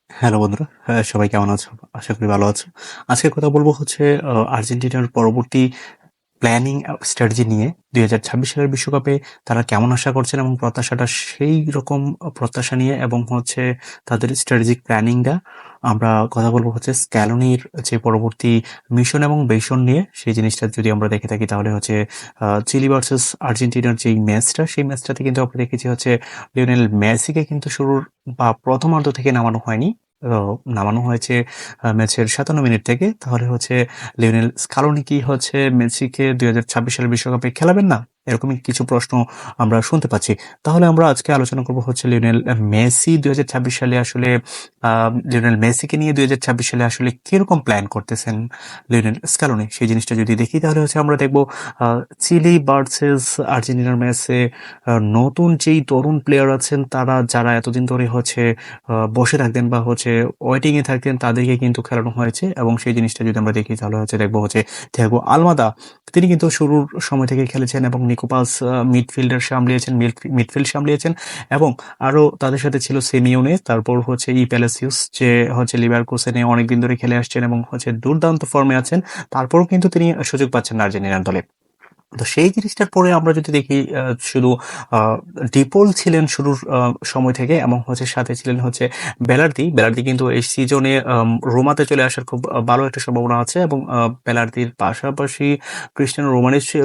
Hello বন্ধুরা, সবাই কেমন আছো? আশা করি ভালো আছো। আজকে কথা বলব হচ্ছে আর্জেন্টিনার পরবর্তী প্ল্যানিং স্ট্র্যাটেজি নিয়ে ২০২৬ সালের বিশ্বকাপে তারা কেমন আশা করছেন এবং প্রত্যাশাটা সেই রকম প্রত্যাশা নিয়ে এবং হচ্ছে তাদের স্ট্র্যাটেজিক প্ল্যানিংটা আমরা কথা বলব হচ্ছে স্ক্যালোনির যে পরবর্তী মিশন এবং ভিশন নিয়ে সেই জিনিসটা যদি আমরা দেখে থাকি তাহলে হচ্ছে চিলি ভার্সেস আর্জেন্টিনার যেই ম্যাচটা সেই ম্যাচটাতে কিন্তু আমরা দেখেছি হচ্ছে লিওনেল মেসিকে কিন্তু শুরুর বা প্রথমার্ধ থেকে নামানো হয়নি। নামানো হয়েছে ম্যাচের ৫৭ মিনিট থেকে। তাহলে হচ্ছে লিওনেল স্কালোনি কি হচ্ছে মেসিকে ২০২৬ সালের বিশ্বকাপে খেলাবেন না? এরকমই কিছু প্রশ্ন আমরা শুনতে পাচ্ছি। তাহলে আমরা আজকে আলোচনা করব হচ্ছে লিওনেল মেসি ২০২৬ সালে আসলে আ লিওনেল মেসিকে নিয়ে ২০২৬ সালে আসলে কিরকম প্ল্যান করতেছেন লিওনেল স্কালোনি? সেই জিনিসটা যদি দেখি তাহলে হচ্ছে আমরা দেখব আ চিলি ভার্সেস আর্জেন্টিনার ম্যাচে নতুন যেই তরুণ প্লেয়ার আছেন তারা যারা এতদিন ধরে হচ্ছে বসে থাকতেন বা হচ্ছে ওয়েটিং এ থাকতেন তাদেরকে কিন্তু খেলানো হয়েছে এবং সেই জিনিসটা যদি আমরা দেখি তাহলে হচ্ছে দেখবো হচ্ছে থিয়াগো আলমাদা তিনি কিন্তু শুরুর সময় থেকে খেলেছেন এবং নিকোপাস মিডফিল্ডার সামলিয়েছেন মিডফিল্ড সামলিয়েছেন এবং আরো তাদের সাথে ছিল সেমিওনে তারপর হচ্ছে প্যালাসিউস যে হচ্ছে লিভারকুসেনে অনেকদিন ধরে খেলে আসছেন এবং হচ্ছে দুর্দান্ত ফর্মে আছেন তারপরও কিন্তু তিনি সুযোগ পাচ্ছেন না আর্জেন্টিনার দলে। তো সেই জিনিসটার পরে আমরা যদি দেখি শুধু আ ডিপোল ছিলেন শুরুর সময় থেকে এবং হচ্ছে সাথে ছিলেন হচ্ছে বেলার্দি। বেলার্দি কিন্তু এই সিজনে রোমাতে চলে আসার খুব ভালো একটা সম্ভাবনা আছে এবং বেলার্দির পাশাপাশি ক্রিস্টিয়ানো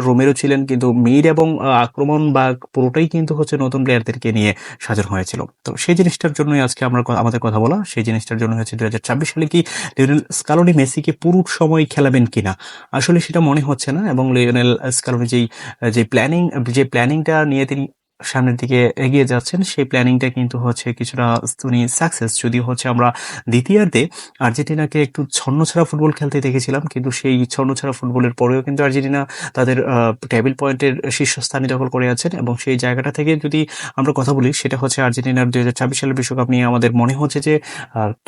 রোমেরো ছিলেন কিন্তু মিড এবং আক্রমণ বা পুরোটাই কিন্তু হচ্ছে নতুন প্লেয়ারদেরকে নিয়ে সাজানো হয়েছিল। তো সেই জিনিসটার জন্যই আজকে আমরা আমাদের কথা বলা। সেই জিনিসটার জন্য হচ্ছে ২০২৬ সালে কি লিওনেল স্কালোনি মেসিকে পুরো সময় খেলাবেন কিনা? আসলে সেটা মনে হচ্ছে না এবং লিওনেল স্কালোনি যে প্ল্যানিংটা নিয়ে তিনি সামনের দিকে এগিয়ে যাচ্ছেন সেই প্ল্যানিংটা কিন্তু হচ্ছে কিছুটা উনি সাকসেস যদিও হচ্ছে আমরা দ্বিতীয়ার্ধে আর্জেন্টিনাকে একটু ছন্নছাড়া ফুটবল খেলতে দেখেছিলাম কিন্তু সেই ছন্নছাড়া ফুটবলের পরেও কিন্তু আর্জেন্টিনা তাদের টেবিল পয়েন্টের শীর্ষস্থানে দখল করে আছেন এবং সেই জায়গাটা থেকে যদি আমরা কথা বলি সেটা হচ্ছে আর্জেন্টিনার ২০২৬ সালের বিশ্বকাপ নিয়ে আমাদের মনে হচ্ছে যে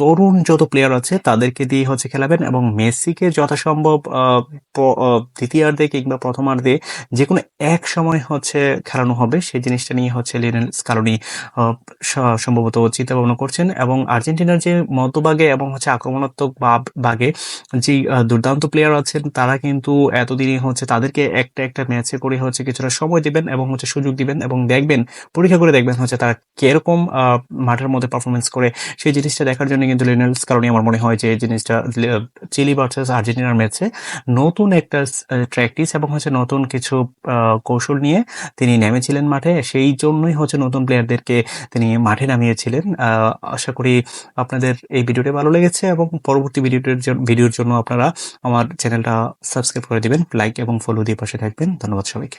তরুণ যত প্লেয়ার আছে তাদেরকে দিয়ে হচ্ছে খেলাবেন এবং মেসিকে যথাসম্ভব দ্বিতীয়ার্ধে কিংবা প্রথমার্ধে যেকোনো এক সময় হচ্ছে খেলানো হবে সেই জিনিসটা নিয়ে হচ্ছে লিওনেল স্কালোনি আ স সম্ভবত চিন্তা ভাবনা করছেন এবং আর্জেন্টিনার যে মধ্যভাগে এবং হচ্ছে আক্রমণাত্মক ভাগে যেই দুর্দান্ত প্লেয়ার আছেন তারা কিন্তু এতদিনে হচ্ছে তাদেরকে একটা ম্যাচে করে হচ্ছে কিছুটা সময় দিবেন এবং হচ্ছে সুযোগ দিবেন এবং দেখবেন, পরীক্ষা করে দেখবেন হচ্ছে তারা কিরকম মাঠের মধ্যে পারফরম্যান্স করে সেই জিনিসটা দেখার জন্য কিন্তু লিওনেল স্কালোনি আমার মনে হয় যে এই জিনিসটা চিলি ভার্সেস আর্জেন্টিনার ম্যাচে নতুন একটা প্র্যাকটিস এবং হচ্ছে নতুন কিছু কৌশল নিয়ে তিনি নেমেছিলেন মাঠে। সেই জন্যই হচ্ছে নতুন প্লেয়ারদেরকে তিনি মাঠে নামিয়েছিলেন। আশা করি আপনাদের এই ভিডিওটি ভালো লেগেছে এবং পরবর্তী ভিডিওর জন্য আপনারা আমার চ্যানেলটা সাবস্ক্রাইব করে দিবেন, লাইক এবং ফলো দিয়ে পাশে থাকবেন। ধন্যবাদ সবাইকে।